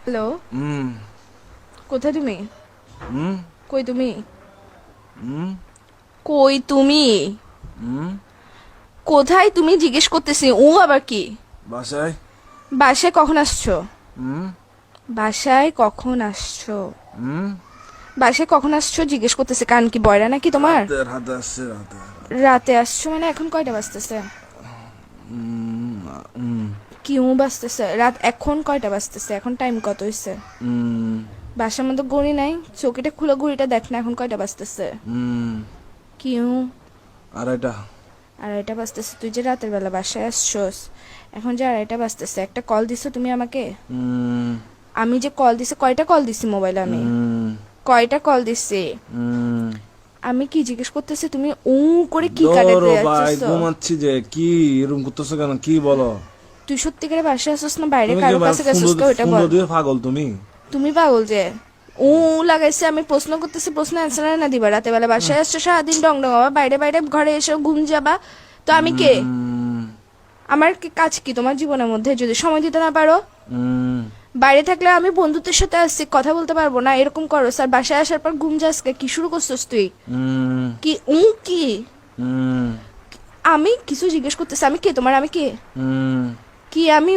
Hello, হুম কোথায় তুমি? হুম কই তুমি? হুম কই তুমি? হুম কোথায় তুমি জিজ্ঞেস করতেছি, ও আবার কি? বাসায়। বাসায় কখন আসছো? হুম বাসায় কখন আসছো? হুম বাসায় কখন আসছো জিজ্ঞেস করতেছে, কান কি বয়রা নাকি তোমার? রাতে আসছে রাতে। রাতে আসছো মানে এখন কয়টা বাজতেছে? হুম হুম কিউ বাজতেছে রাত, এখন কয়টা বাজতেছে? এখন টাইম কত হইছে? হুম বাসার মধ্যে ঘড়ি নাই? চৌকিটা খুলে ঘড়িটা দেখ না, এখন কয়টা বাজতেছে? হুম কিউ আড়াইটা। আড়াইটা বাজতেছে? তুই যে রাতের বেলা বাসায় আসছোস, এখন যে আড়াইটা বাজতেছে, একটা কল দিছো তুমি আমাকে? হুম আমি যে কল দিছি, কয়টা কল দিছি মোবাইলে আমি? হুম কয়টা কল দিছি? হুম আমি কি জিজ্ঞেস করতেছি, তুমি উ করে কি ধরো কাটাতে ভাই, যাচ্ছিস? ঘুমাচ্ছি যে। কি এরকম করতেছো কেন? কি বলো? তুই সত্যিকারে বাসায় আসছিস না বাইরে তুমি কি কারো ভাই কাছে ফোন গেছিস? তো ওইটা ফোন বল। দিয়ে পাগল তুমি? তুমি পাগল যে উ লাগাইছে, আমি প্রশ্ন করতেছি, প্রশ্ন অ্যান্সার না দিবা? রাতে বেলা বাসায় আসছো, সারাদিন ডং ডং আবার বাইরে বাইরে ঘরে এসে ঘুম যাবা, তো আমি কে? হুম আমার কাজ কি তোমার জীবনের মধ্যে যদি সময় দিতে না পারো? হুম বাইরে থাকলে আমি বন্ধুত্বের সাথে আসছি, কথা বলতে পারবো না এরকম করো স্যার? বাসায় আসার পর ঘুম যাস কি শুরু করছিস তুই? হুম কি কি? হুম আমি কিছু জিজ্ঞেস করতেছি, আমি কে তোমার? আমি কে? হুম কি আমি